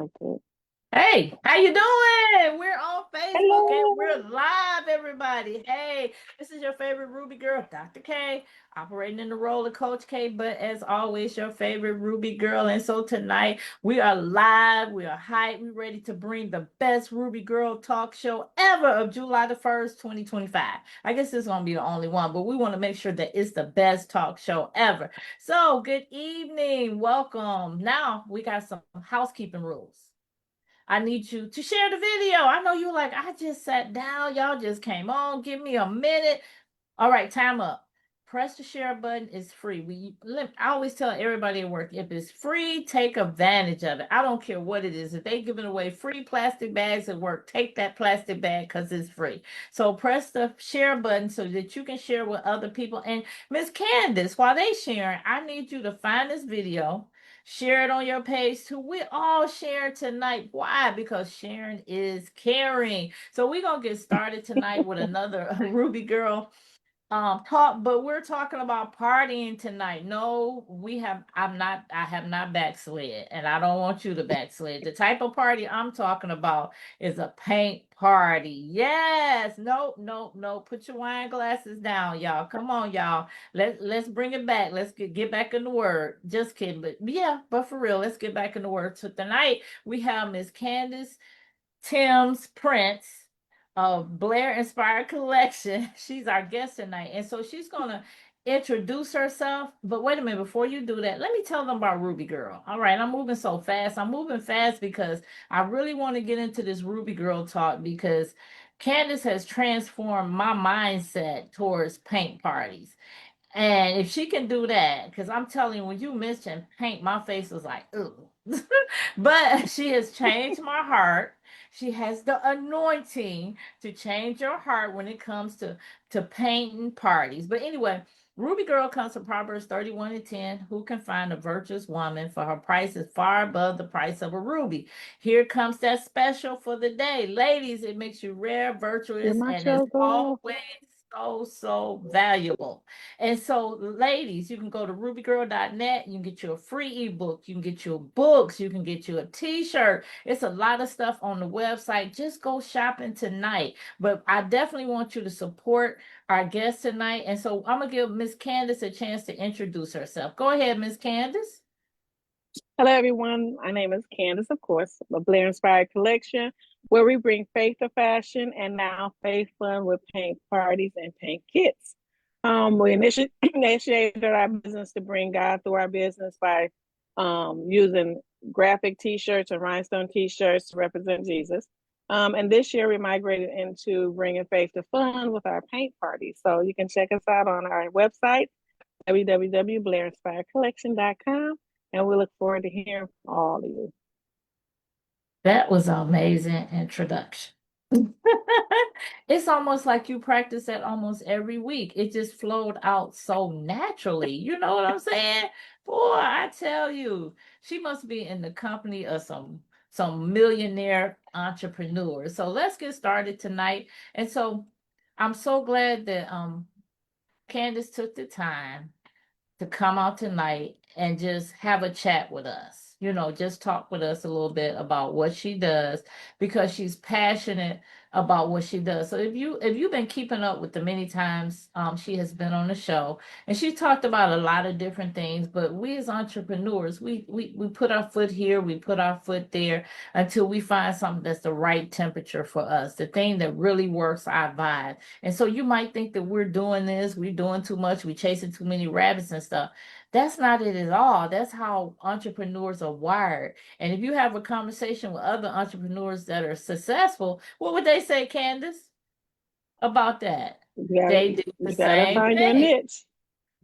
like that. Hey, how you doing? We're on Facebook and Hello. we're live, everybody. Hey, this is your favorite Ruby girl, Dr. K, operating in the role of Coach K, but as always, your favorite Ruby girl. And so tonight we are live, we are hyped, we're ready to bring the best Ruby girl talk show ever of July the 1st, 2025. I guess this is gonna be the only one, but we want to make sure that it's the best talk show ever. So, good evening, welcome. Now we got some housekeeping rules. I need you to share the video. I know you're like, I just sat down. Y'all just came on. Give me a minute. All right, time up. Press the share button. It's free. I always tell everybody at work, if it's free, take advantage of it. I don't care what it is. If they giving away free plastic bags at work, take that plastic bag because it's free. So press the share button so that you can share with other people. And Miss Candice, while they sharing, I need you to find this video. Share it on your page too. We all share tonight. Why? Because sharing is caring. So we're gonna get started tonight with another Ruby Girl talk, but we're talking about partying tonight. No, I have not backslid, and I don't want you to backslid. The type of party I'm talking about is a paint party. Yes. No, no, no. Put your wine glasses down, y'all. Come on, y'all. Let's bring it back. Let's get back in the word. Just kidding. But yeah, but for real, let's get back in the word. So tonight we have Miss Candice Thames-Prince of Blair Inspired Collection. She's our guest tonight. And so she's going to introduce herself. But wait a minute, before you do that, let me tell them about Ruby Girl. All right, I'm moving so fast. I'm moving fast because I really want to get into this Ruby Girl talk because Candice has transformed my mindset towards paint parties. And if she can do that, because I'm telling you, when you mentioned paint, my face was like, ooh. But she has changed my heart. She has the anointing to change your heart when it comes to painting parties. But anyway, Ruby Girl comes from Proverbs 31 and 10. Who can find a virtuous woman? For her price is far above the price of a ruby. Here comes that special for the day. Ladies, it makes you rare, You're virtuous, my and is girl. always so valuable. And so, ladies, you can go to rubygirl.net. You can get you a free ebook. You can get you books. You can get you a t-shirt. It's a lot of stuff on the website. Just go shopping tonight. But I definitely want you to support our guest tonight. And so I'm going to give Miss Candice a chance to introduce herself. Go ahead, Miss Candice. Hello, everyone. My name is Candice, of course, of Blair Inspired Collection, where we bring faith to fashion and now faith fun with paint parties and paint kits. We initiated our business to bring God through our business by using graphic T-shirts and rhinestone T-shirts to represent Jesus. And this year we migrated into bringing faith to fun with our paint parties. So you can check us out on our website, www.blairinspiredcollection.com, and we look forward to hearing from all of you. That was an amazing introduction. It's almost like you practice that almost every week. It just flowed out so naturally. You know what I'm saying? Boy, I tell you, she must be in the company of some millionaire entrepreneurs. So let's get started tonight. And so I'm so glad that Candace took the time to come out tonight and just have a chat with us. You know, just talk with us a little bit about what she does because she's passionate about what she does. So if you've been keeping up with the many times she has been on the show, and she talked about a lot of different things, but we as entrepreneurs, we put our foot here, we put our foot there until we find something that's the right temperature for us, the thing that really works our vibe. And so you might think that we're doing this, we're doing too much, we're chasing too many rabbits and stuff. That's not it at all. That's how entrepreneurs are wired. And if you have a conversation with other entrepreneurs that are successful, what would they say, Candace, about that? They do the You gotta same find your thing. niche.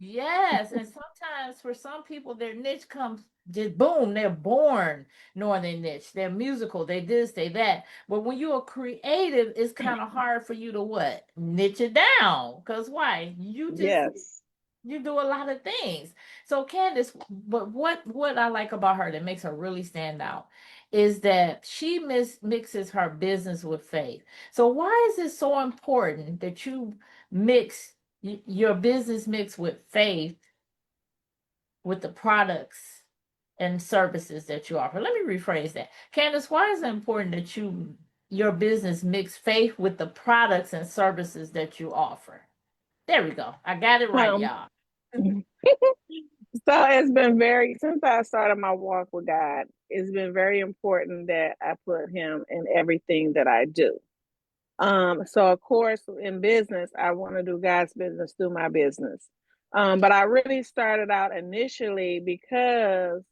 Yes, and sometimes for some people, their niche comes just boom, they're born knowing their niche. They're musical, they this, they that. But when you're creative, it's kind of hard for you to what? Niche it down. Because why? Yes. You do a lot of things. So Candace, but what I like about her that makes her really stand out is that she mixes her business with faith. So why is it so important that you mix your business mix with faith with the products and services that you offer. Let me rephrase that. Candice, why is it important that your business mix faith with the products and services that you offer? There we go. I got it right, Um, y'all. so it's been since I started my walk with God, it's been very important that I put him in everything that I do. So of course in business, I want to do God's business through my business. But I really started out initially because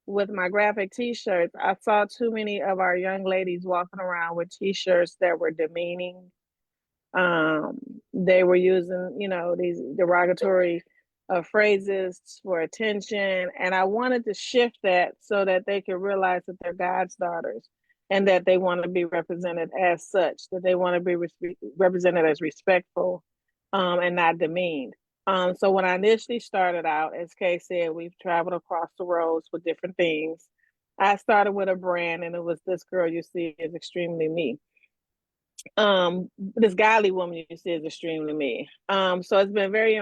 with my graphic t-shirts, I saw too many of our young ladies walking around with t-shirts that were demeaning. Um, they were using, these derogatory phrases for attention. And I wanted to shift that so that they could realize that they're God's daughters and that they want to be represented as such, that they want to be represented as respectful and not demeaned. So when I initially started out, as Kay said, we've traveled across the roads with different things. I started with a brand, and it was This Girl You See Is Extremely Me. This godly woman you see is extremely me. So it's been very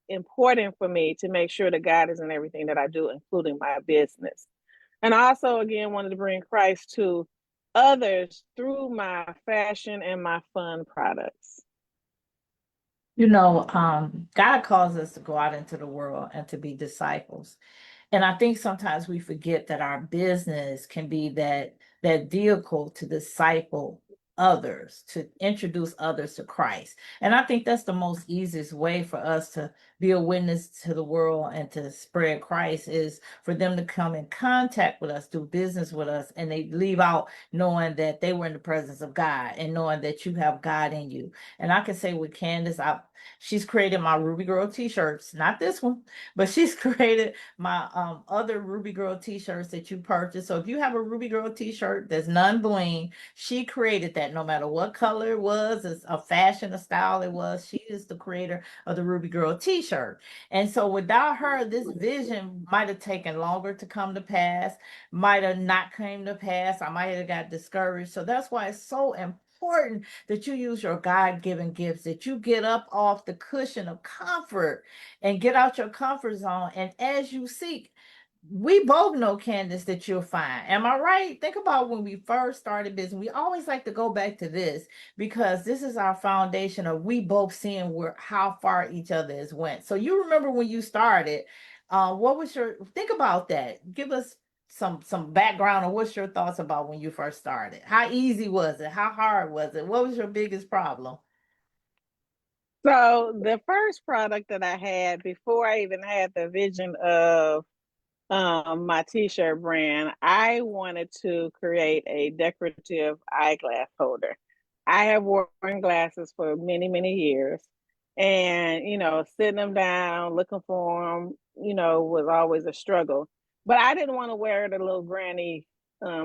important for me to make sure that God is in everything that I do, including my business. And I also, again, wanted to bring Christ to others through my fashion and my fun products. God calls us to go out into the world and to be disciples. And I think sometimes we forget that our business can be that vehicle to disciple others, to introduce others to Christ. And I think that's the most easiest way for us to be a witness to the world and to spread Christ is for them to come in contact with us, do business with us, and they leave out knowing that they were in the presence of God and knowing that you have God in you. And I can say with Candice, she's created my Ruby Girl t-shirts, not this one, but she's created my other Ruby Girl t-shirts that you purchased. So if you have a Ruby Girl t-shirt that's non-bling, she created that no matter what color it was, it's a fashion, a style it was. She is the creator of the Ruby Girl t-shirt. And so without her, this vision might have taken longer to come to pass, might have not came to pass. I might have got discouraged. So that's why it's so important that you use your God-given gifts, that you get up off the cushion of comfort and get out your comfort zone. And as you seek, we both know, Candice, that you'll find. Am I right? Think about when we first started business. We always like to go back to this because this is our foundation of we both seeing how far each other has went. So you remember when you started, what was think about that. Give us some background on what's your thoughts about when you first started. How easy was it? How hard was it? What was your biggest problem? So the first product that I had before I even had the vision of my t-shirt brand, I wanted to create a decorative eyeglass holder. I have worn glasses for many, many years. And, sitting them down, looking for them, was always a struggle. But I didn't want to wear the little granny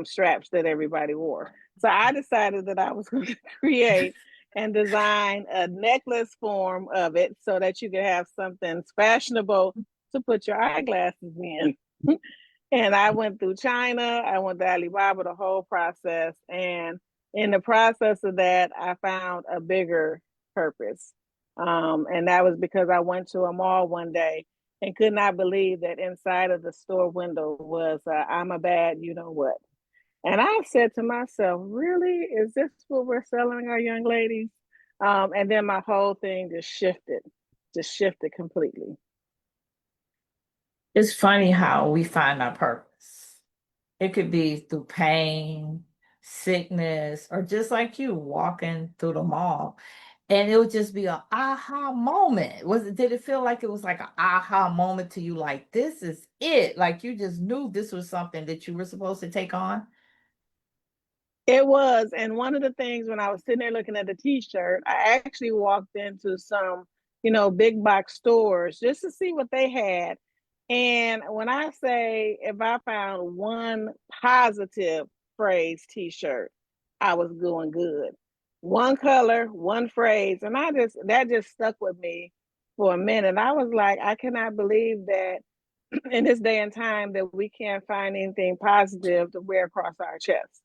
straps that everybody wore. So I decided that I was going to create and design a necklace form of it so that you could have something fashionable to put your eyeglasses in. And I went through China, I went to Alibaba, the whole process. And in the process of that, I found a bigger purpose. And that was because I went to a mall one day and could not believe that inside of the store window was I'm a bad you know what. And I said to myself, really? Is this what we're selling our young ladies? And then my whole thing just shifted completely. It's funny how we find our purpose. It could be through pain, sickness, or just like you walking through the mall. And it would just be a aha moment. Did it feel like it was like an aha moment to you? Like this is it. Like you just knew this was something that you were supposed to take on? It was. And one of the things when I was sitting there looking at the t-shirt, I actually walked into some, big box stores just to see what they had. And when I say if I found one positive phrase t-shirt, I was doing good. One color, one phrase. And that just stuck with me for a minute. I was like, I cannot believe that in this day and time that we can't find anything positive to wear across our chest.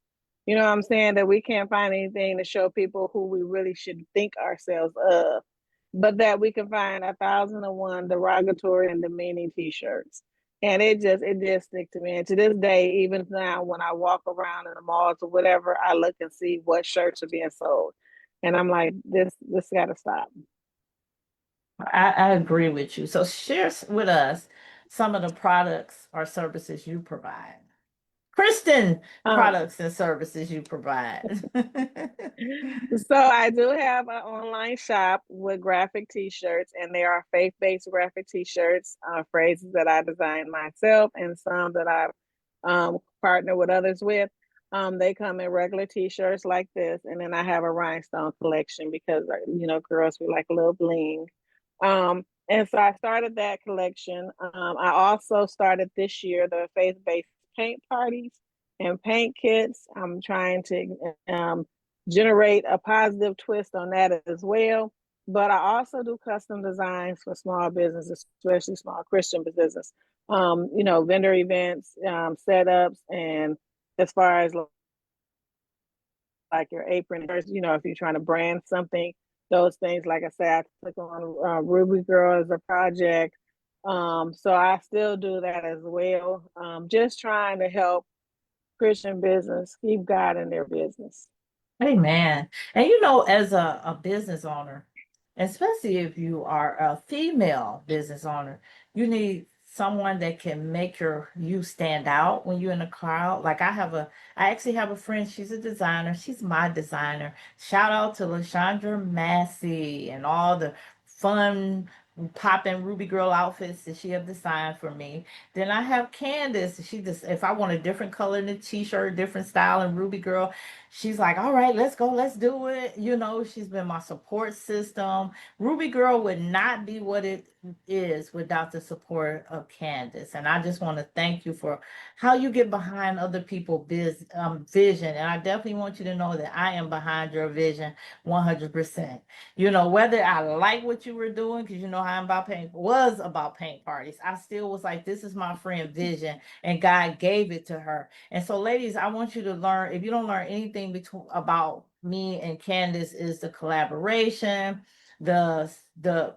You know what I'm saying? That we can't find anything to show people who we really should think ourselves of, but that we can find 1,001 derogatory and demeaning t-shirts. And it did stick to me. And to this day, even now when I walk around in the malls or whatever, I look and see what shirts are being sold. And I'm like, this gotta stop. I agree with you. So share with us some of the products or services you provide. Christian Um, products and services you provide. so I do have an online shop with graphic t-shirts, and they are faith-based graphic t-shirts, phrases that I designed myself and some that I've partnered with others with. They come in regular t-shirts like this, and then I have a rhinestone collection because girls we like a little bling. And so I started that collection. I also started this year the faith-based paint parties and paint kits. I'm trying to generate a positive twist on that as well. But I also do custom designs for small businesses, especially small Christian business. Vendor events, setups, and as far as like your apron, if you're trying to brand something, those things. Like I said, I took on Ruby Girl as a project. So I still do that as well. Just trying to help Christian business keep God in their business. Amen. And as a business owner, especially if you are a female business owner, you need someone that can make you stand out when you're in a crowd. Like I actually have a friend, she's a designer, she's my designer. Shout out to LaShondra Massey and all the fun popping Ruby Girl outfits that she have designed for me. Then I have Candice. She just if I want a different color in the t-shirt, different style in Ruby Girl, she's like, all right, let's go, let's do it. She's been my support system. Ruby Girl would not be what it is without the support of Candice. And I just want to thank you for how you get behind other people's vision. And I definitely want you to know that I am behind your vision 100%. Whether I like what you were doing, because I'm about was about paint parties, I still was like, this is my friend vision, and God gave it to her. And so, ladies, I want you to learn. If you don't learn anything about me and Candice, is the collaboration, the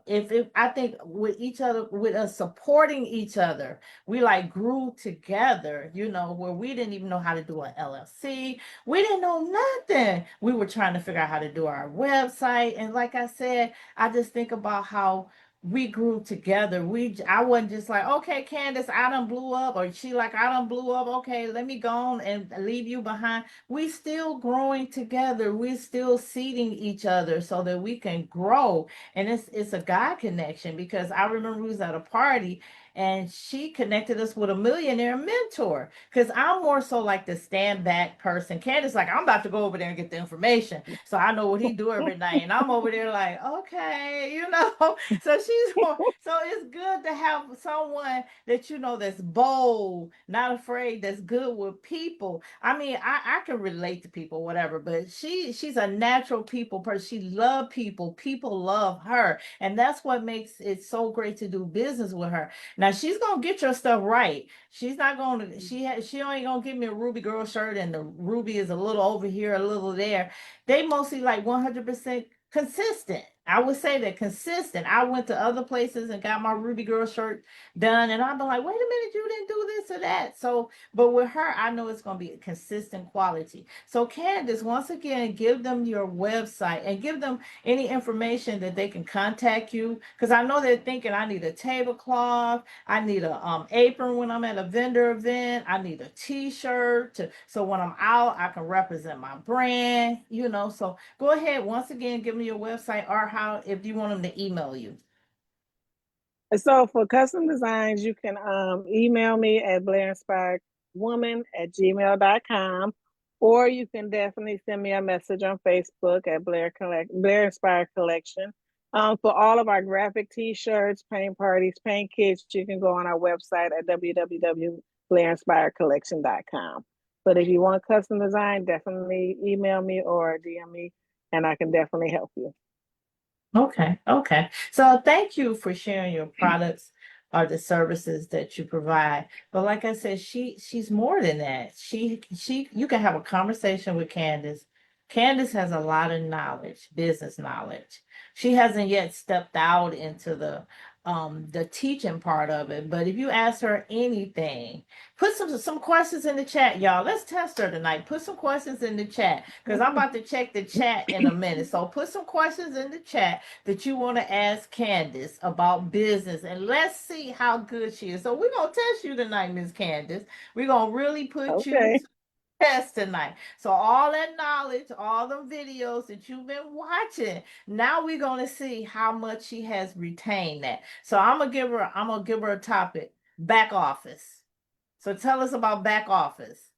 if I think with each other, with us supporting each other, we like grew together. Where we didn't even know how to do an LLC, we didn't know nothing. We were trying to figure out how to do our website, and like I said, I just think about how we grew together. I wasn't just like, okay, Candice, I done blew up, or she like, I done blew up. Okay, let me go on and leave you behind. We still growing together. We're still seeding each other so that we can grow. And it's a God connection, because I remember we was at a party and she connected us with a millionaire mentor. Because I'm more so like the stand back person. Candice like, I'm about to go over there and get the information, so I know what he do every night. And I'm over there like, okay, So she's more, so it's good to have someone that that's bold, not afraid, that's good with people. I mean, I can relate to people, whatever, but she's a natural people person. She love people. People love her. And that's what makes it so great to do business with her. Now she's gonna get your stuff right. She's not gonna she ain't gonna give me a Ruby Girl shirt and the Ruby is a little over here, a little there. They mostly like 100% consistent. I would say that consistent. I went to other places and got my Ruby Girl shirt done, and I've been like, wait a minute, you didn't do this or that. So, but with her, I know it's going to be a consistent quality. So, Candice, once again, give them your website and give them any information that they can contact you, because I know they're thinking, I need a tablecloth, I need a apron when I'm at a vendor event, I need a T-shirt so when I'm out, I can represent my brand. So go ahead once again, give me your website, or how if you want them to email you. So for custom designs, you can email me at blairinspiredwoman@gmail.com, or you can definitely send me a message on Facebook at Blair Inspired Collection. For all of our graphic t-shirts, paint parties, paint kits, you can go on our website at www.blairinspiredcollection.com. But if you want custom design, definitely email me or DM me, and I can definitely help you. Okay, okay. So thank you for sharing your products or the services that you provide. But like I said, she's more than that. She you can have a conversation with Candice. Candice has a lot of knowledge, business knowledge. She hasn't yet stepped out into the the teaching part of it. But if you ask her anything, put some questions in the chat, y'all. Let's test her tonight. Put some questions in the chat because I'm about to check the chat in a minute. So put some questions in the chat that you want to ask Candice about business, and let's see how good she is. So we're gonna test you tonight, Miss Candice. We're gonna really put you Okay. to test tonight. So all that knowledge, all the videos that you've been watching, now we're gonna see how much she has retained that. So I'm gonna give her a topic. Back office. So tell us about back office.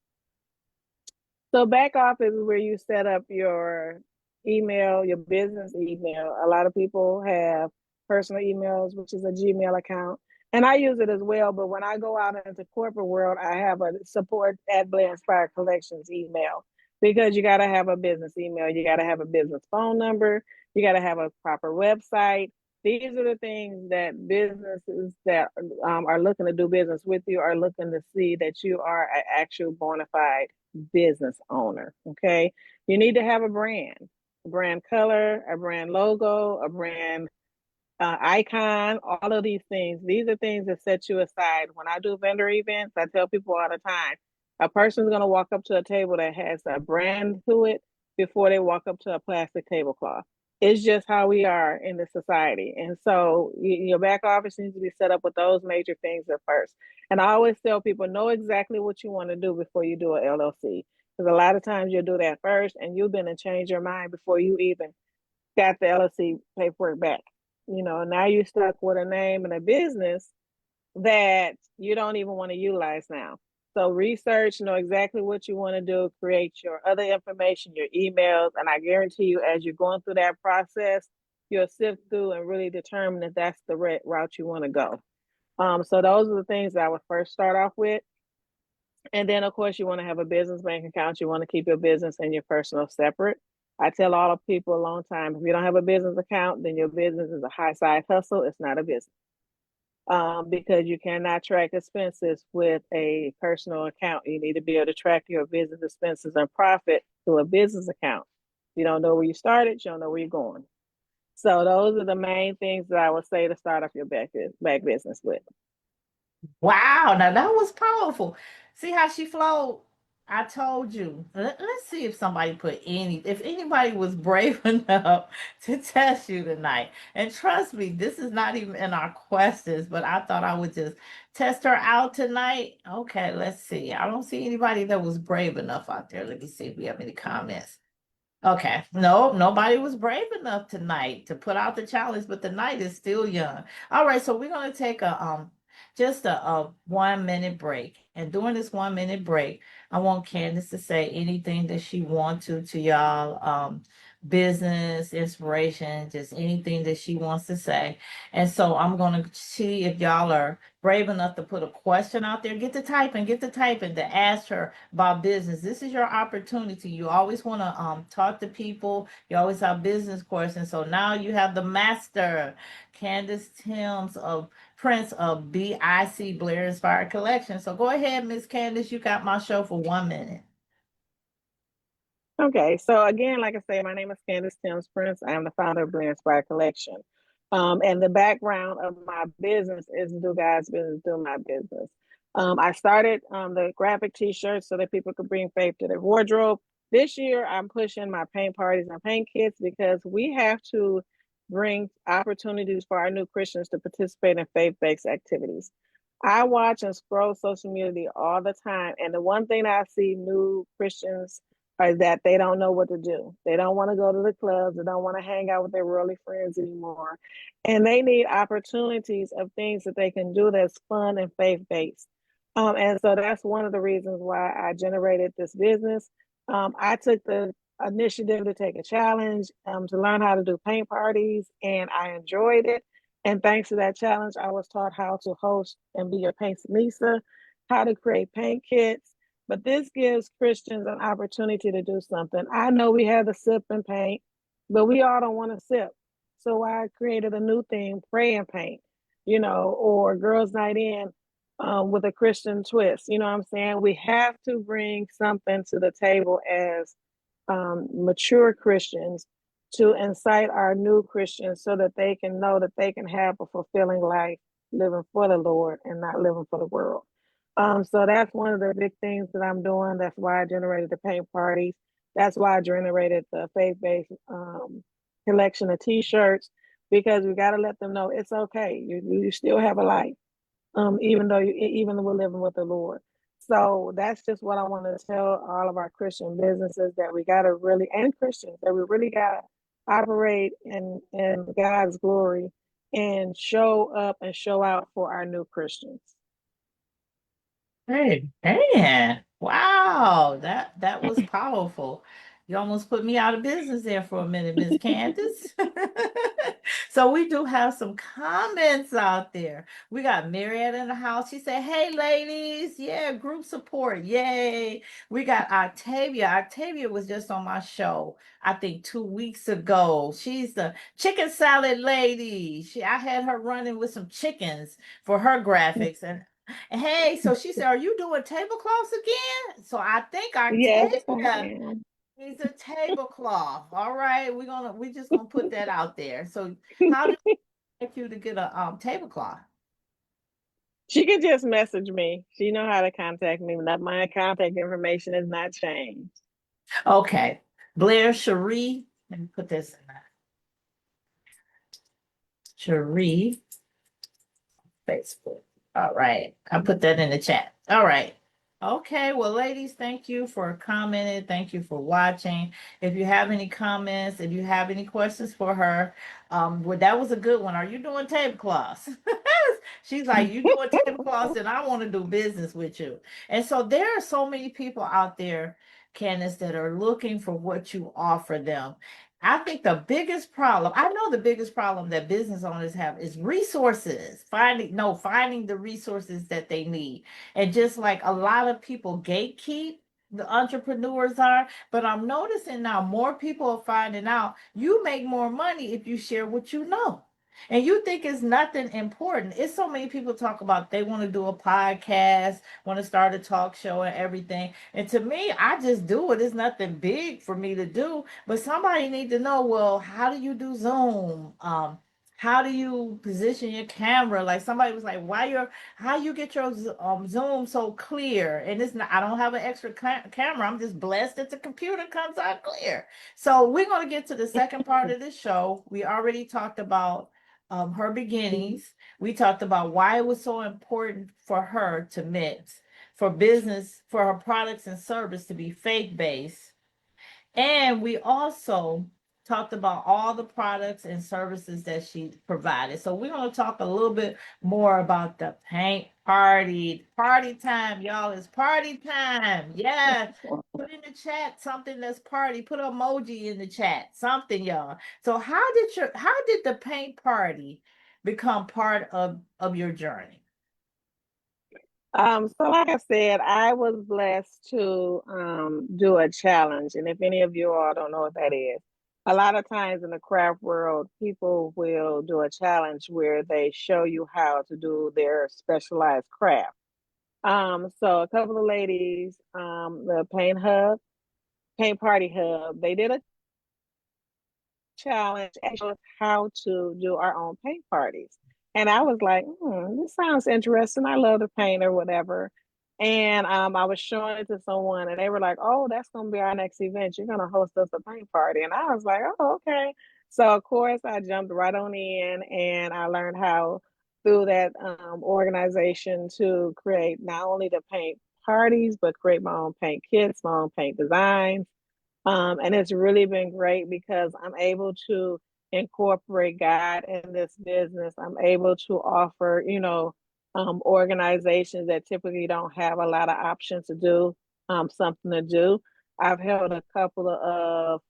So back office is where you set up your email, your business email. A lot of people have personal emails, which is a Gmail account. And I use it as well. But when I go out into corporate world, I have a support at Blair Inspired Collections email because you got to have a business email. You got to have a business phone number. You got to have a proper website. These are the things that businesses that are looking to do business with you are looking to see that you are an actual bona fide business owner. Okay. You need to have a brand color, a brand logo, a brand icon, all of these things. These are things that set you aside. When I do vendor events, I tell people all the time a person's going to walk up to a table that has a brand to it before they walk up to a plastic tablecloth. It's just how we are in the society. And so your back office needs to be set up with those major things at first. And I always tell people know exactly what you want to do before you do an LLC. Because a lot of times you'll do that first and you've been and change your mind before you even got the LLC paperwork back. Now you're stuck with a name and a business that you don't even want to utilize now. So research, know exactly what you want to do, create your other information, your emails, and I guarantee you as you're going through that process, you'll sift through and really determine if that's the route you want to go. So those are the things that I would first start off with. And then, of course, you want to have a business bank account. You want to keep your business and your personal separate. I tell all the people a long time, if you don't have a business account, then your business is a high side hustle. It's not a business. Because you cannot track expenses with a personal account. You need to be able to track your business expenses and profit through a business account. You don't know where you started, you don't know where you're going. So those are the main things that I would say to start off your back business with. Wow, now that was powerful. See how she flowed? I told you. Let's see if somebody if anybody was brave enough to test you tonight. And trust me, this is not even in our questions, but I thought I would just test her out tonight. Okay, let's see. I don't see anybody that was brave enough out there. Let me see if we have any comments. Okay. No, nobody was brave enough tonight to put out the challenge, but the night is still young. All right, so we're gonna take a just a 1 minute break. And during this 1 minute break, I want Candice to say anything that she wants to y'all, business, inspiration, just anything that she wants to say. And so I'm gonna see if y'all are brave enough to put a question out there. Get to typing to ask her about business. This is your opportunity. You always want to talk to people. You always have business questions. So now you have the master, Candice Thames of Prince of BIC Blair Inspired Collection. So go ahead, Miss Candice. You got my show for 1 minute. Okay, so again, like I say, my name is Candice Thames-Prince. I am the founder of Blair Inspired Collection. And the background of my business is do God's business, do my business. I started the graphic t-shirts so that people could bring faith to their wardrobe. This year, I'm pushing my paint parties and paint kits because we have to bring opportunities for our new Christians to participate in faith-based activities. I watch and scroll social media all the time, and the one thing I see new Christians is that they don't know what to do. They don't want to go to the clubs. They don't want to hang out with their worldly friends anymore. And they need opportunities of things that they can do that's fun and faith-based. And so that's one of the reasons why I generated this business. I took the initiative to take a challenge to learn how to do paint parties, and I enjoyed it. And thanks to that challenge, I was taught how to host and be a paint Lisa, how to create paint kits, but this gives Christians an opportunity to do something. I know we have the sip and paint, but we all don't want to sip. So I created a new thing, pray and paint, or girls' night in with a Christian twist. You know what I'm saying? We have to bring something to the table as mature Christians to incite our new Christians so that they can know that they can have a fulfilling life living for the Lord and not living for the world. So that's one of the big things that I'm doing. That's why I generated the paint parties. That's why I generated the faith-based collection of T-shirts, because we got to let them know it's okay. You still have a life, even though we're living with the Lord. So that's just what I want to tell all of our Christian businesses, that we got to really, and Christians, that we really got to operate in God's glory and show up and show out for our new Christians. Hey, man. Wow, that was powerful. You almost put me out of business there for a minute, Miss Candice. So we do have some comments out there. We got Marietta in the house. She said, "Hey, ladies, yeah, group support, yay!" We got Octavia. Octavia was just on my show, I think 2 weeks ago. She's the chicken salad lady. I had her running with some chickens for her graphics, and hey, so she said, "Are you doing tablecloths again?" So I think Yes, I Octavia am. needs a tablecloth. All right, we just gonna put that out there. So how did it take you to get a tablecloth? She can just message me. She know how to contact me. Not my contact information has not changed. Okay, Blair Cherie. Let me put this in there. Cherie Facebook. All right. I put that in the chat. All right. Okay. Well, ladies, thank you for commenting. Thank you for watching. If you have any comments, if you have any questions for her, well, that was a good one. Are you doing tablecloths? She's like, you doing tablecloths, and I want to do business with you. And so there are so many people out there, Candice, that are looking for what you offer them. I think the biggest problem, I know the biggest problem that business owners have is resources, finding the resources that they need. And just like a lot of people gatekeep, the entrepreneurs are, but I'm noticing now more people are finding out you make more money if you share what you know. And you think it's nothing important. It's so many people talk about they want to do a podcast, want to start a talk show and everything. And to me, I just do it. It's nothing big for me to do. But somebody need to know, well, how do you do Zoom? How do you position your camera? Like somebody was like, how you get your Zoom so clear? And it's not, I don't have an extra camera. I'm just blessed that the computer comes out clear. So we're going to get to the second part of this show. We already talked about her beginnings. We talked about why it was so important for her to mix, for business, for her products and service to be faith-based. And we also talked about all the products and services that she provided. So we're going to talk a little bit more about the paint party. Party time, y'all. It's party time. Yeah. Put in the chat something that's party. Put an emoji in the chat. Something, y'all. So how did the paint party become part of your journey? So like I said, I was blessed to do a challenge. And if any of you all don't know what that is, a lot of times in the craft world, people will do a challenge where they show you how to do their specialized craft. So a couple of ladies, the Paint Party Hub, they did a challenge and showed us how to do our own paint parties. And I was like, this sounds interesting. I love to paint or whatever. And I was showing it to someone and they were like, oh, that's going to be our next event. You're going to host us a paint party. And I was like, oh, okay. So, of course, I jumped right on in and I learned how through that organization to create not only the paint parties, but create my own paint kits, my own paint designs. And it's really been great because I'm able to incorporate God in this business. I'm able to offer, organizations that typically don't have a lot of options to do something to do. I've held a couple of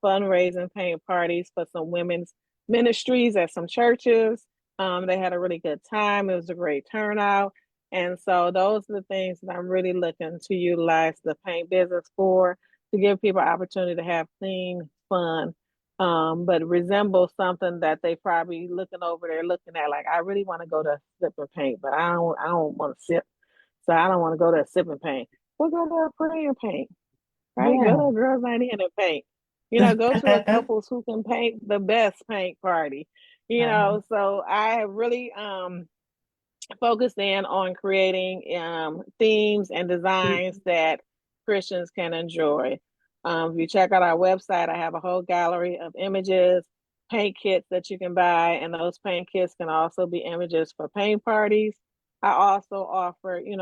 fundraising paint parties for some women's ministries at some churches. They had a really good time. It was a great turnout. And so those are the things that I'm really looking to utilize the paint business for, to give people opportunity to have clean fun, but resemble something that they probably looking over there looking at. Like, I really want to go to sip and paint, but I don't want to sip, so I don't want to go to a sip and paint. We'll go to a prayer paint, right? Go Yeah. to a girls' night in and paint. Go to a couples who can paint the best paint party. Uh-huh. So I have really focused in on creating themes and designs that Christians can enjoy. If you check out our website, I have a whole gallery of images, paint kits that you can buy, and those paint kits can also be images for paint parties. I also offer, you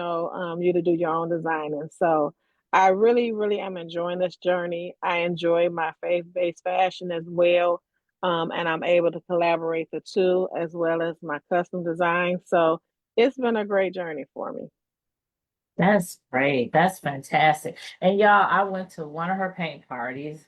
to do your own designing. So I really, really am enjoying this journey. I enjoy my faith-based fashion as well. And I'm able to collaborate the two as well as my custom design. So it's been a great journey for me. That's great. That's fantastic. And y'all, I went to one of her paint parties.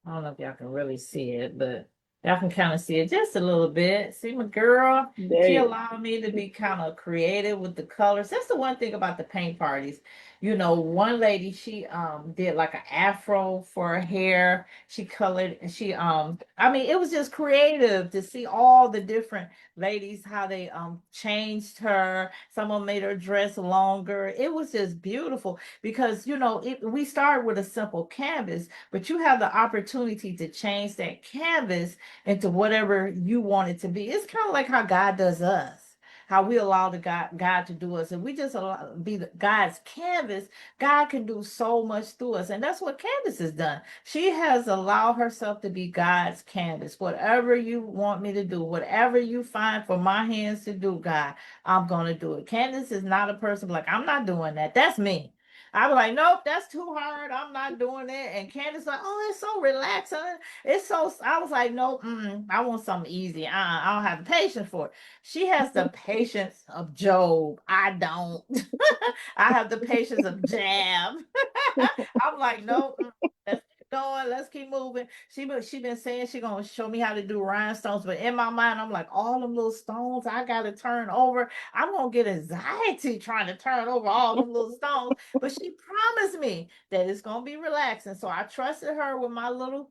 I don't know if y'all can really see it, but y'all can kind of see it just a little bit. See my girl, she They, allowed me to be kind of creative with the colors. That's the one thing about the paint parties. You know, one lady, she did like an afro for her hair. She colored and I mean, it was just creative to see all the different ladies how they changed her. Some of them made her dress longer. It was just beautiful because we started with a simple canvas, but you have the opportunity to change that canvas into whatever you want it to be. It's kind of like how God does us. How we allow God to do us. If we just be God's canvas, God can do so much through us. And that's what Candice has done. She has allowed herself to be God's canvas. Whatever you want me to do, whatever you find for my hands to do, God, I'm going to do it. Candice is not a person like, I'm not doing that. That's me. I was like, nope, that's too hard. I'm not doing it. And Candace like, oh, it's so relaxing. It's so. I was like, nope, I want something easy. I don't have the patience for it. She has the patience of Job. I don't. I have the patience of Jab. I'm like, nope. Let's keep going. Let's keep moving. She been saying she gonna show me how to do rhinestones, but in my mind, I'm like, all them little stones I gotta turn over. I'm gonna get anxiety trying to turn over all them little stones. But she promised me that it's gonna be relaxing. So I trusted her with my little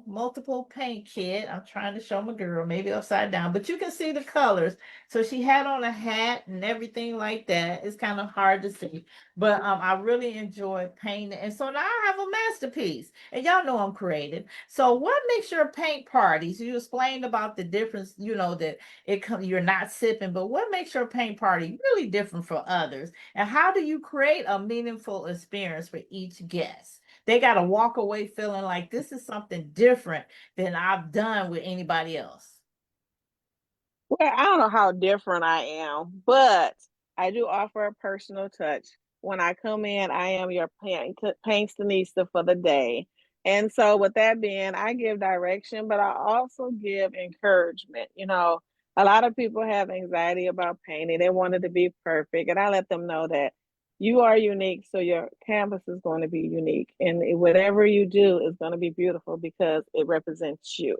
multiple paint kit. I'm trying to show my girl, maybe upside down, but you can see the colors. So she had on a hat and everything like that. It's kind of hard to see, but I really enjoyed painting. And so now I have a masterpiece. And y'all know I'm creative. So what makes your paint parties? You explained about the difference, that you're not sipping, but what makes your paint party really different from others? And how do you create a meaningful experience for each guest? They got to walk away feeling like this is something different than I've done with anybody else. well, I don't know how different I am, but I do offer a personal touch. When I come in, I am your painstanista for the day. And so, with that being, I give direction, but I also give encouragement. A lot of people have anxiety about painting, they want it to be perfect. And I let them know that you are unique, so your canvas is going to be unique. And whatever you do is going to be beautiful because it represents you.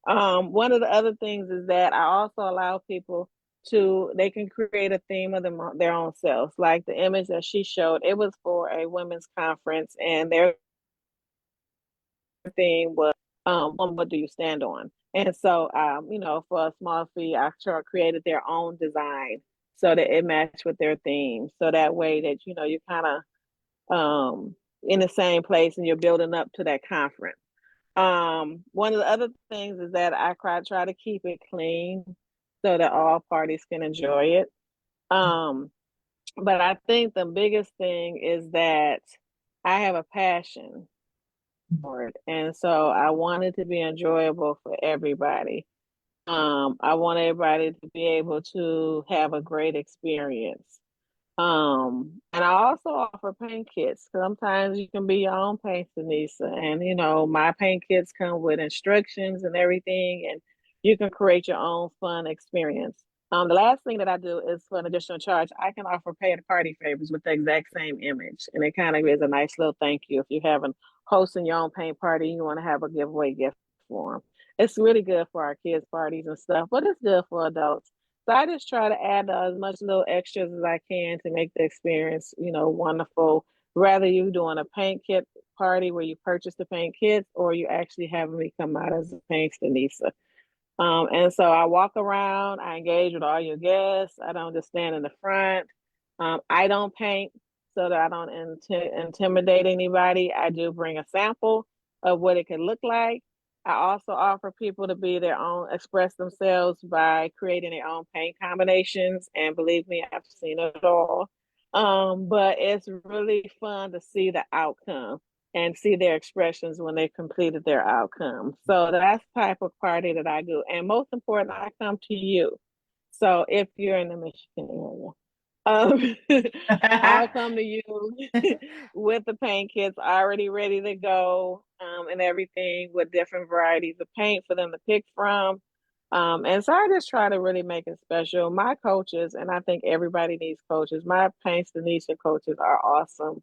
One of the other things is that I also allow people they can create a theme of their own selves. Like the image that she showed, it was for a women's conference, and their theme was, what do you stand on? And so, for a small fee, I sure created their own design so that it matched with their theme. So that way that, you kind of in the same place and you're building up to that conference. One of the other things is that I try to keep it clean so that all parties can enjoy it. Um, but I think the biggest thing is that I have a passion for it, and so I want it to be enjoyable for everybody. I want everybody to be able to have a great experience. And I also offer paint kits. Sometimes you can be your own paint Denisa. And my paint kits come with instructions and everything, and you can create your own fun experience. The last thing that I do is for an additional charge, I can offer paid party favors with the exact same image. And it kind of is a nice little thank you if you're having hosting your own paint party, you want to have a giveaway gift for them. It's really good for our kids' parties and stuff, but it's good for adults. So I just try to add as much little extras as I can to make the experience, wonderful. Whether you doing a paint kit party where you purchase the paint kits or you actually having me come out as a paint Stanisa. And so I walk around, I engage with all your guests. I don't just stand in the front. I don't paint so that I don't intimidate anybody. I do bring a sample of what it could look like. I also offer people to be their own, express themselves by creating their own paint combinations. And believe me, I've seen it all. But it's really fun to see the outcome and see their expressions when they've completed their outcome. So that's the type of party that I do. And most important, I come to you. So if you're in the Michigan area, um, I'll come to you with the paint kits already ready to go, and everything with different varieties of paint for them to pick from. And so I just try to really make it special. My coaches, and I think everybody needs coaches. My paint Tanisha coaches are awesome.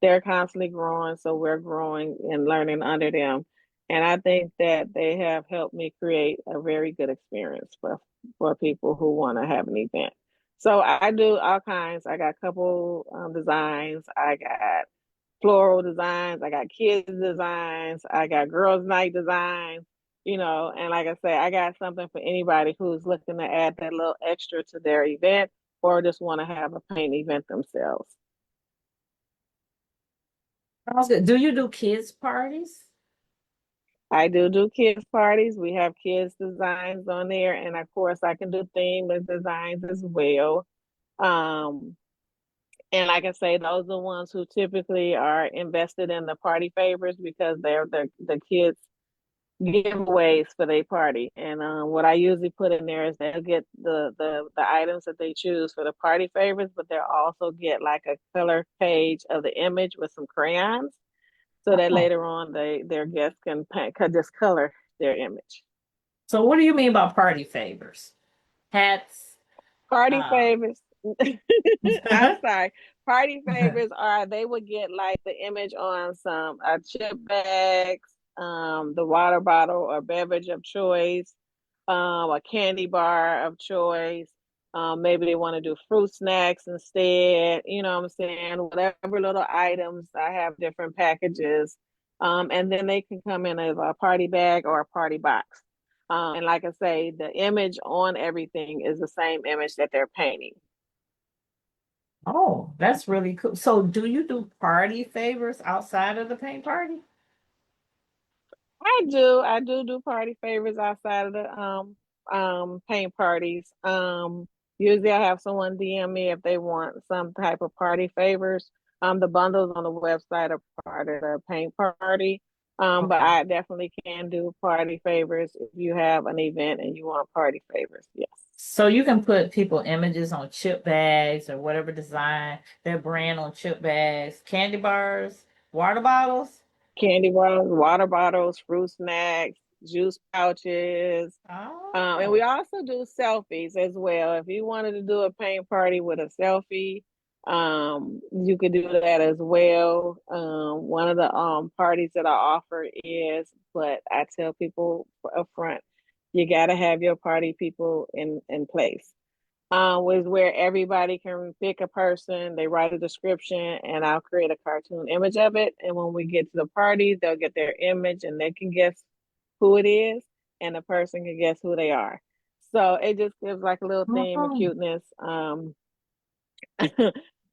They're constantly growing, so we're growing and learning under them. And I think that they have helped me create a very good experience for people who want to have an event. So I do all kinds. I got a couple designs. I got floral designs. I got kids designs. I got girls' night designs. And like I say, I got something for anybody who's looking to add that little extra to their event or just want to have a paint event themselves. Sounds good. Do you do kids parties? I do kids parties. We have kids designs on there, and of course, I can do themed designs as well. Um, And like I say, those are the ones who typically are invested in the party favors because they're the kids' giveaways for their party. And what I usually put in there is they'll get the items that they choose for the party favors, but they'll also get like a color page of the image with some crayons, so that Oh. later on their guests can could just color their image. So what do you mean by party favors? Hats? Party Uh, favors. I'm sorry. Party favors are they would get like the image on some chip bags, the water bottle or beverage of choice, a candy bar of choice. Maybe they want to do fruit snacks instead. You know what I'm saying? Whatever little items. I have different packages. And then they can come in as a party bag or a party box. And like I say, the image on everything is the same image that they're painting. oh, that's really cool. So do you do party favors outside of the paint party? I do party favors outside of the paint parties. Usually I have someone DM me if they want some type of party favors. The bundles on the website are part of the paint party. But Okay. I definitely can do party favors if you have an event and you want party favors. Yes. So you can put people images on chip bags or whatever design, their brand on chip bags, candy bars, water bottles. Candy bars, water bottles, fruit snacks, juice pouches. And we Oh, also do selfies as well. If you wanted to do a paint party with a selfie, you could do that as well. One of the parties that I offer is, but I tell people up front, you got to have your party people in place. Was where everybody can pick a person, they write a description, and I'll create a cartoon image of it. And when we get to the party, they'll get their image and they can guess who it is, and the person can guess who they are. So it just gives like a little theme of oh. cuteness.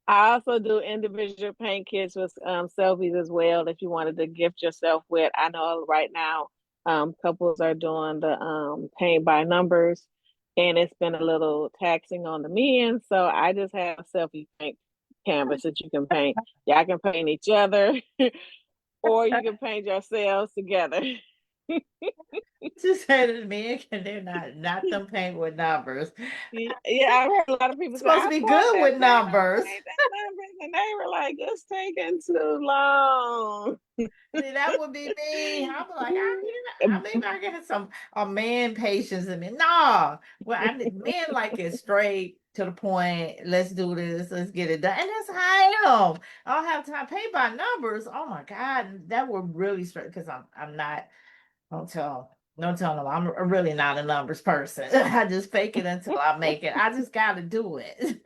I also do individual paint kits with selfies as well if you wanted to gift yourself with. I know right now couples are doing the paint by numbers, and it's been a little taxing on the men. So I just have a selfie paint canvas that you can paint. Y'all can paint each other, or you can paint yourselves together. Just say to me, and they're not them paint with numbers. Yeah, I've heard a lot of people say, Supposed to I be bought good that with paint, I numbers. paint that numbers, and they were like, it's taking too long. See, that would be me. I'm like, maybe I get some a man patience in me. No, well, men like it straight to the point. Let's do this. Let's get it done. And that's how I am. I don't have time to pay by numbers. Oh my God, that would really straight because I'm not. Don't tell. Don't tell them. I'm really not a numbers person. I just fake it until I make it. I just got to do it.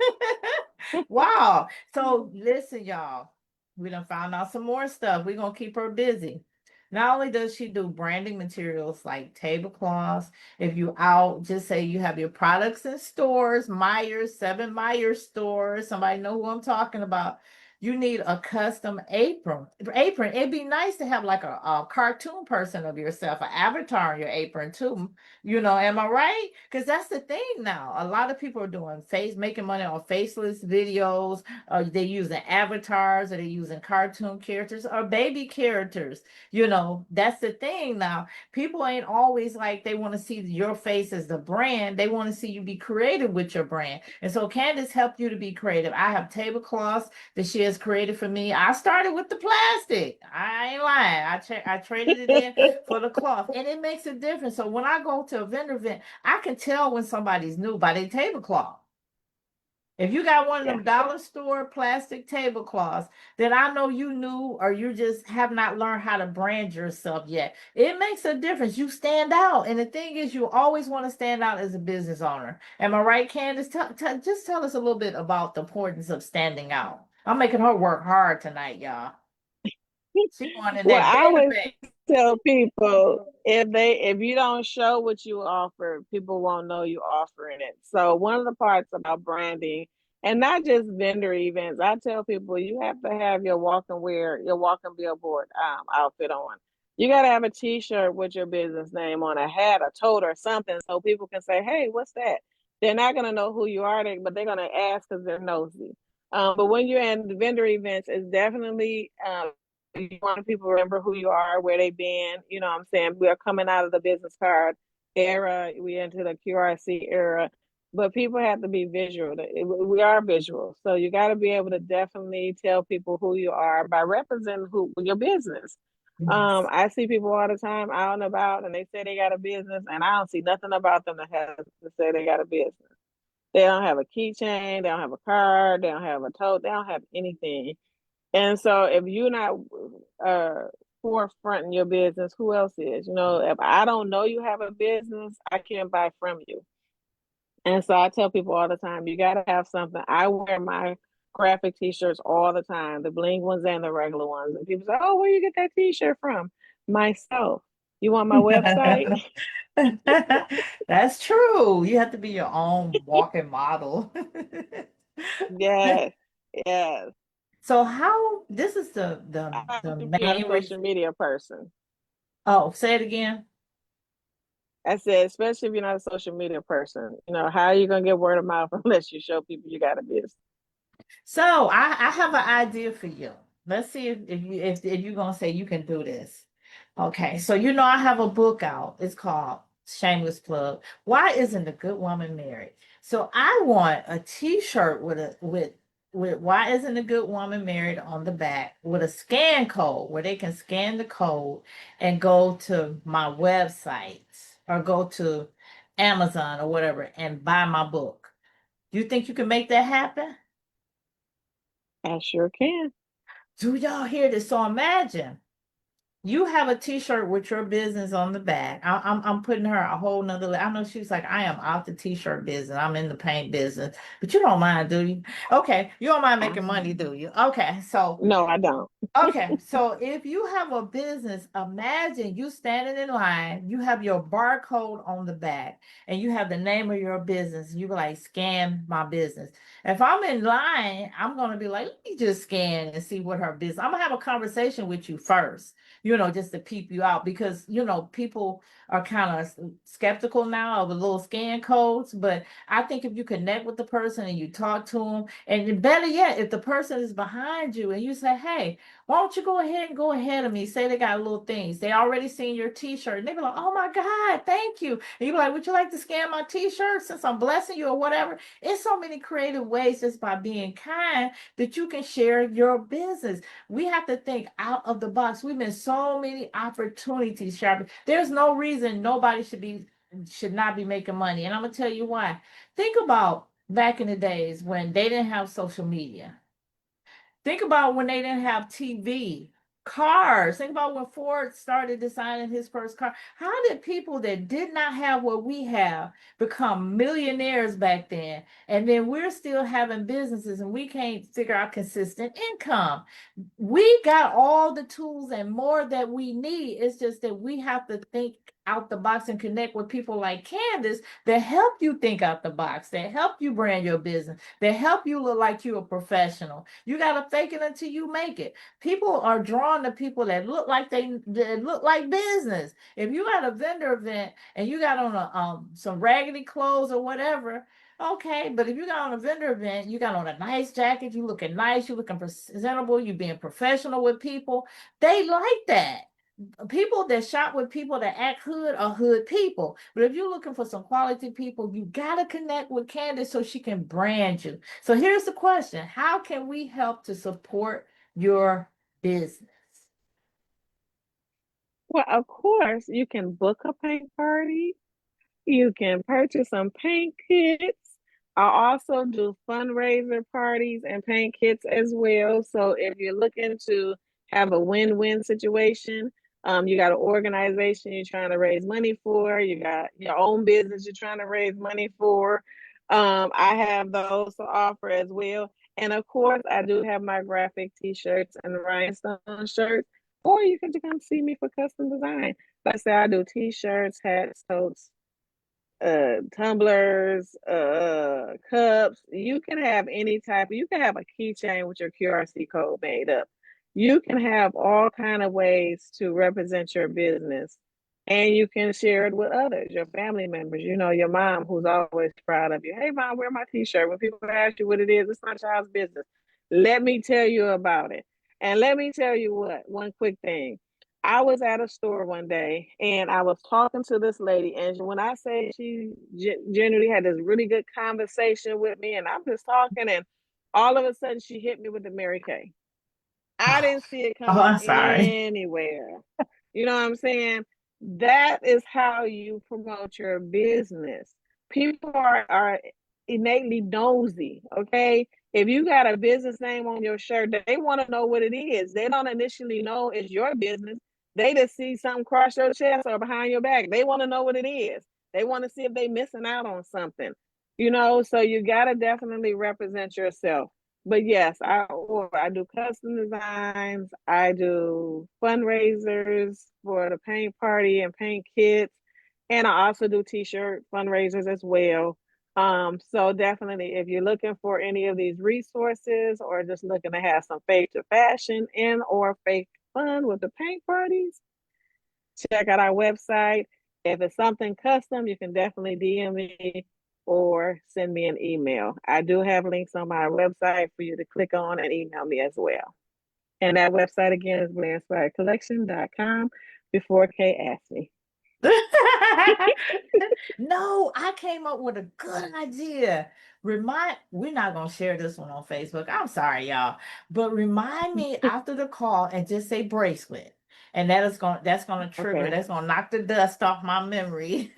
Wow. So listen, y'all. We done found out some more stuff. We're gonna keep her busy. Not only does she do branding materials like tablecloths, if you out, just say you have your products in stores, Myers, 7 Myers stores, somebody know who I'm talking about. You need a custom apron. It'd be nice to have like a cartoon person of yourself, an avatar on your apron too. Am I right? Because that's the thing now. A lot of people are doing making money on faceless videos. They're using avatars, or they're using cartoon characters or baby characters. That's the thing now. People ain't always like they want to see your face as the brand. They want to see you be creative with your brand. And so Candice helped you to be creative. I have tablecloths that she has created for me. I started with the plastic. I ain't lying. I traded it in for the cloth, and it makes a difference. So when I go to a vendor event, I can tell when somebody's new by their tablecloth. If you got one of Yeah. them dollar store plastic tablecloths, then I know you new, or you just have not learned how to brand yourself yet. It makes a difference. You stand out. And the thing is, you always want to stand out as a business owner. Am I right, Candice? Just tell us a little bit about the importance of standing out. I'm making her work hard tonight, y'all. She going in Well, that I always database. tell people, if you don't show what you offer, people won't know you offering it. So one of the parts about branding, and not just vendor events, I tell people you have to have your walk and wear, your walk and billboard outfit on. You got to have a T-shirt with your business name on, a hat, a tote, or something, so people can say, "Hey, what's that?" They're not gonna know who you are, but they're gonna ask because they're nosy. But when you're in the vendor events, it's definitely you want people to remember who you are, where they've been. You know what I'm saying? We're coming out of the business card era. We into the QRC era. But people have to be visual. We are visual. So you got to be able to definitely tell people who you are by representing your business. Yes. I see people all the time out and about, and they say they got a business, and I don't see nothing about them that has to say they got a business. They don't have a keychain, they don't have a card, they don't have a tote, they don't have anything. And so if you're not uh forefronting your business, who else is? If I don't know you have a business, I can't buy from you. And so I tell people all the time, you gotta have something. I wear my graphic t-shirts all the time, the bling ones and the regular ones. And people say, "Oh, where you get that t-shirt from?" Myself. You want my website? That's true. You have to be your own walking model. Yes, yes. So how this is the I have the to be a main social reason. media person. Oh, say it again. I said, especially if you're not a social media person, how are you gonna get word of mouth unless you show people you got a business? So I have an idea for you. Let's see if you're gonna say you can do this. Okay, so I have a book out. It's called Shameless Plug. Why isn't a good woman married? So I want a T-shirt with Why isn't a good woman married on the back with a scan code where they can scan the code and go to my website or go to Amazon or whatever and buy my book. Do you think you can make that happen? I sure can. Do y'all hear this? So imagine you have a T-shirt with your business on the back. I'm putting her a whole nother. I know she's like, I am out the T-shirt business. I'm in the paint business, but you don't mind, do you? Okay, you don't mind making money, do you? Okay, so No, I don't. okay, so if you have a business, imagine you standing in line, you have your barcode on the back, and you have the name of your business. You be like, scan my business. If I'm in line, I'm gonna be like, let me just scan and see what her business. I'm gonna have a conversation with you first, just to peep you out because people are kind of skeptical now of the little scan codes. But I think if you connect with the person and you talk to them, and better yet, if the person is behind you and you say, hey, why don't you go ahead of me? Say they got little things. They already seen your t-shirt. And they be like, oh my God, thank you. And you be like, would you like to scan my t-shirt since I'm blessing you or whatever? It's so many creative ways just by being kind that you can share your business. We have to think out of the box. We've been so many opportunities, Sharpie. There's no reason nobody should not be making money. And I'm gonna tell you why. Think about back in the days when they didn't have social media. Think about when they didn't have TV. Cars. Think about when Ford started designing his first car. How did people that did not have what we have become millionaires back then? And then we're still having businesses and we can't figure out consistent income. We got all the tools and more that we need. It's just that we have to think out the box and connect with people like Candice that help you think out the box, that help you brand your business, that help you look like you're a professional. You got to fake it until you make it. People are drawn to people that look like that look like business. If you got a vendor event and you got on some raggedy clothes or whatever, okay, but if you got on a vendor event, you got on a nice jacket, you looking nice, you looking presentable, you being professional with people, they like that. People that shop with people that act hood are hood people. But if you're looking for some quality people, you got to connect with Candice so she can brand you. So here's the question: how can we help to support your business? Well, of course, you can book a paint party. You can purchase some paint kits. I also do fundraiser parties and paint kits as well. So if you're looking to have a win-win situation, you got an organization you're trying to raise money for, you got your own business you're trying to raise money for. I have those to offer as well. And of course, I do have my graphic t-shirts and rhinestone shirts, or you can just come see me for custom design. Like I say, I do t-shirts, hats, totes, tumblers, cups. You can have any type. You can have a keychain with your QRC code made up. You can have all kind of ways to represent your business, and you can share it with others, your family members. You know, your mom, who's always proud of you. Hey, mom, wear my T-shirt. When people ask you what it is, it's my child's business. Let me tell you about it. And let me tell you what. One quick thing. I was at a store one day and I was talking to this lady, and when I say she generally had this really good conversation with me, and I'm just talking, and all of a sudden she hit me with the Mary Kay. I Oh, didn't see it oh, coming I'm sorry. anywhere. You know what I'm saying? That is how you promote your business. People are innately nosy, okay? If you got a business name on your shirt, they want to know what it is. They don't initially know it's your business. They just see something cross your chest or behind your back. They want to know what it is. They want to see if they missing out on something. You know, so you got to definitely represent yourself. But yes, I do custom designs. I do fundraisers for the paint party and paint kits, and I also do t-shirt fundraisers as well. So definitely, if you're looking for any of these resources or just looking to have some faith to fashion and or faith fun with the paint parties, check out our website. If it's something custom, you can definitely DM me or send me an email. I do have links on my website for you to click on and email me as well. And that website again is BlairInspiredCollection.com before Kay asked me. No, I came up with a good idea. We're not gonna share this one on Facebook. I'm sorry, y'all. But remind me after the call and just say bracelet. And that's gonna trigger, Okay. that's gonna knock the dust off my memory.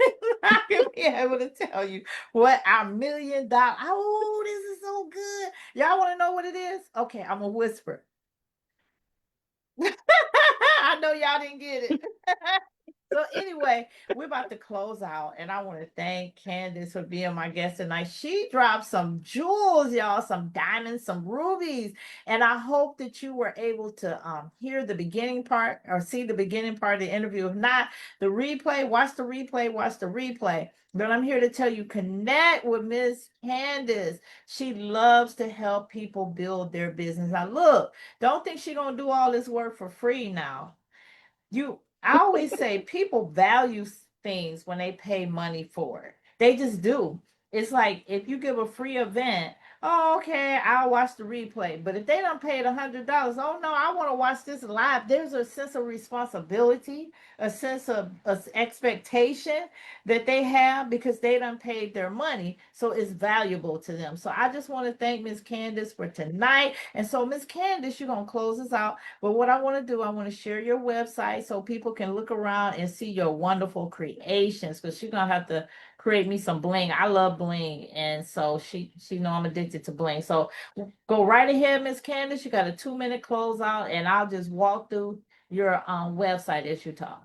I can be able to tell you what our $1 million. Oh, this is so good. Y'all want to know what it is? Okay, I'm gonna whisper. I know y'all didn't get it. So anyway, we're about to close out, and I want to thank Candice for being my guest tonight. She dropped some jewels, y'all, some diamonds, some rubies, and I hope that you were able to hear the beginning part or see the beginning part of the interview. If not, the replay, watch the replay, watch the replay. But I'm here to tell you, connect with Miss Candice. She loves to help people build their business. Now, look, don't think she's gonna do all this work for free now. I always say people value things when they pay money for it. They just do. It's like if you give a free event, oh, okay, I'll watch the replay. But if they don't pay $100, oh no, I want to watch this live. There's a sense of responsibility, a sense of expectation that they have because they done paid their money. So it's valuable to them. So I just want to thank Miss Candice for tonight. And so Miss Candice, you're gonna close us out. But what I want to do, I want to share your website so people can look around and see your wonderful creations. Because she's gonna have to create me some bling. I love bling, and so she know I'm addicted addicted to bling. So go right ahead, Miss Candice. You got a 2-minute closeout, and I'll just walk through your website as you talk.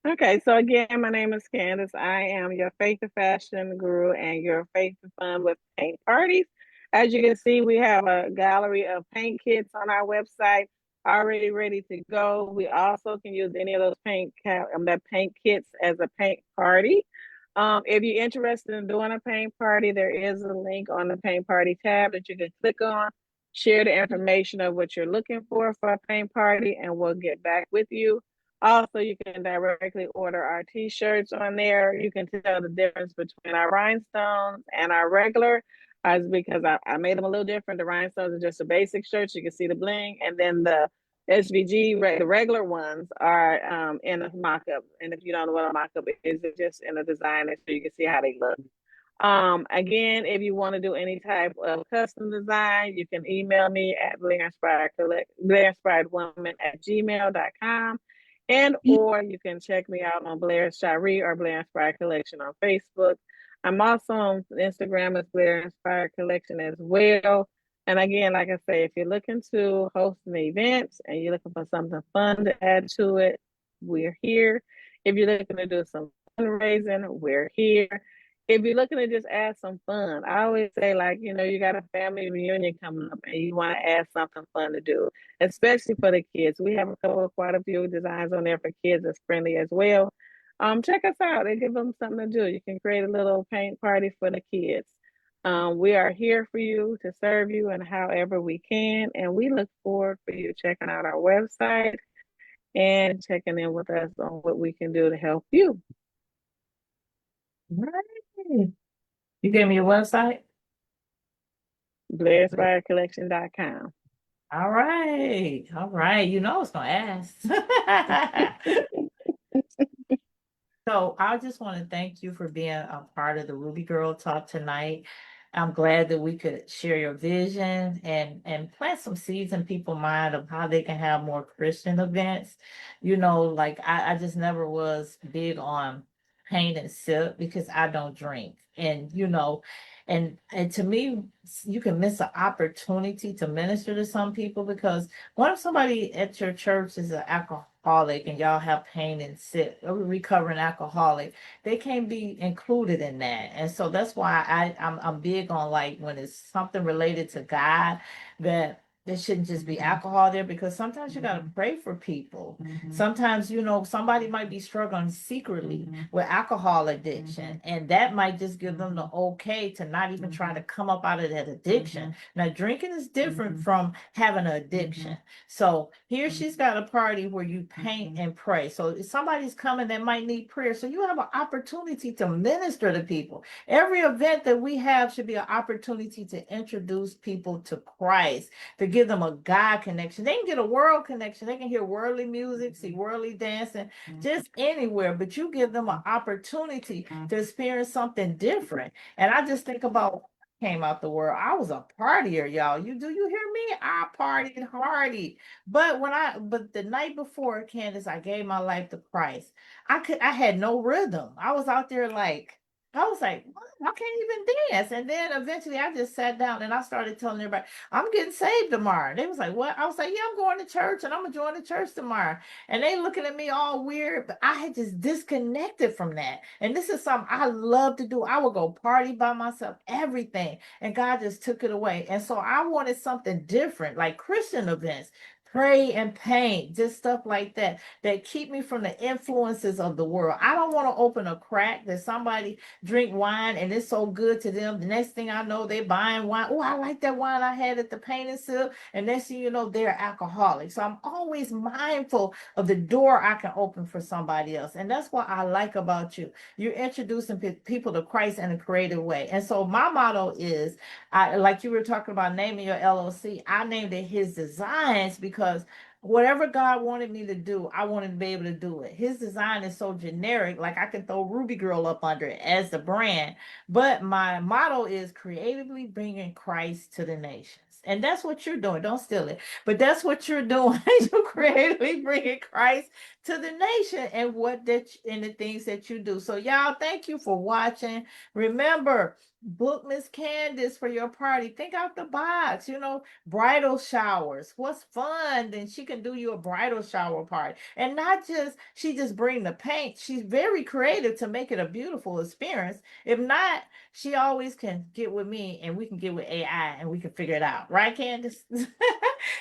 Okay, so again, my name is Candice. I am your faith and fashion guru and your faith and fun with paint parties. As you can see, we have a gallery of paint kits on our website already ready to go. We also can use any of those that paint kits as a paint party. If you're interested in doing a paint party, there is a link on the paint party tab that you can click on, share the information of what you're looking for a paint party, and we'll get back with you. Also, you can directly order our t-shirts on there. You can tell the difference between our rhinestones and our regular, because I made them a little different. The rhinestones are just a basic shirt. You can see the bling. And then the SVG, the regular ones are in a mock-up. And if you don't know what a mock-up is, it's just in a designer so you can see how they look. Again, if you want to do any type of custom design, you can email me at BlairInspiredWoman@gmail.com. And or you can check me out on Blair Shiree or Blair Inspired Collection on Facebook. I'm also on Instagram as Blair Inspired Collection as well. And again, like I say, if you're looking to host an event and you're looking for something fun to add to it, we're here. If you're looking to do some fundraising, we're here. If you're looking to just add some fun, I always say, like, you got a family reunion coming up and you want to add something fun to do, especially for the kids. We have quite a few designs on there for kids that's friendly as well. Check us out and give them something to do. You can create a little paint party for the kids. We are here for you to serve you and however we can. And we look forward for you checking out our website and checking in with us on what we can do to help you. Right. You gave me your website? BlairInspiredCollection.com. All right. All right. You know I was gonna ask. So I just want to thank you for being a part of the Ruby Girl Talk tonight. I'm glad that we could share your vision and plant some seeds in people's mind of how they can have more Christian events. Like I just never was big on paint and sip because I don't drink. And to me, you can miss an opportunity to minister to some people because what if somebody at your church is an alcoholic and y'all have pain and sip, a recovering alcoholic? They can't be included in that. And so that's why I'm big on, like, when it's something related to God, that there shouldn't just be alcohol there, because sometimes you got to pray for people. Sometimes, somebody might be struggling secretly with alcohol addiction, and that might just give them the okay to not even try to come up out of that addiction. Now, drinking is different from having an addiction. So here she's got a party where you paint and pray. So if somebody's coming that might need prayer, so you have an opportunity to minister to people. Every event that we have should be an opportunity to introduce people to Christ, to give them a God connection. They can get a world connection. They can hear worldly music, see worldly dancing, just anywhere, but you give them an opportunity to experience something different. And I just think about came out the world. I was a partier, y'all. You hear me? I partied hardy. But the night before, Candice, I gave my life to Christ. I had no rhythm. I was out there like, I was like, what? I can't even dance. And then eventually I just sat down and I started telling everybody, I'm getting saved tomorrow. They was like, what? I was like, yeah, I'm going to church and I'm gonna join the church tomorrow. And they looking at me all weird, but I had just disconnected from that. And this is something I love to do. I would go party by myself, everything. And God just took it away. And so I wanted something different, like Christian events. Pray and paint, just stuff like that keep me from the influences of the world. I don't want to open a crack that somebody drink wine and it's so good to them. The next thing I know, they buying wine. Oh, I like that wine I had at the paint and sip. And next thing you know, they're alcoholics. So I'm always mindful of the door I can open for somebody else. And that's what I like about you. You're introducing people to Christ in a creative way. And so my motto is, like you were talking about naming your LLC, I named it His Designs because whatever God wanted me to do, I wanted to be able to do it. His design is so generic, like I can throw Ruby Girl up under it as the brand. But my motto is creatively bringing Christ to the nations. And that's what you're doing. Don't steal it. But that's what you're doing. You're creatively bringing Christ to the nation and what that and the things that you do. So y'all, thank you for watching. Remember, book Miss Candice for your party. Think out the box, bridal showers. What's fun? Then she can do you a bridal shower party. And not just she just bring the paint. She's very creative to make it a beautiful experience. If not, she always can get with me and we can get with AI and we can figure it out. Right, Candice?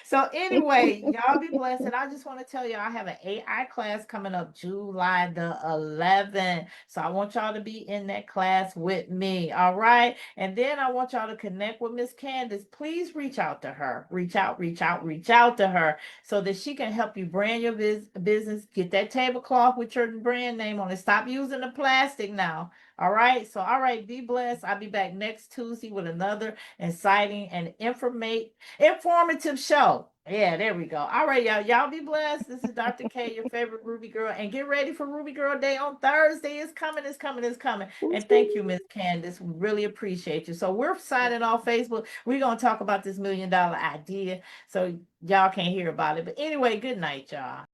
So anyway, y'all be blessed. And I just want to tell you, I have an AI class coming up July the 11th. So I want y'all to be in that class with me. All right. And then I want y'all to connect with Miss Candice. Please reach out to her. Reach out to her so that she can help you brand your business. Get that tablecloth with your brand name on it. Stop using the plastic now. All right. So, all right. Be blessed. I'll be back next Tuesday with another exciting and informative show. Yeah, there we go. All right, y'all. Y'all be blessed. This is Dr. K, your favorite Ruby girl. And get ready for Ruby Girl Day on Thursday. It's coming, it's coming, it's coming. And thank you, Miss Candice. We really appreciate you. So we're signing off Facebook. We're going to talk about this $1 million idea. So y'all can't hear about it. But anyway, good night, y'all.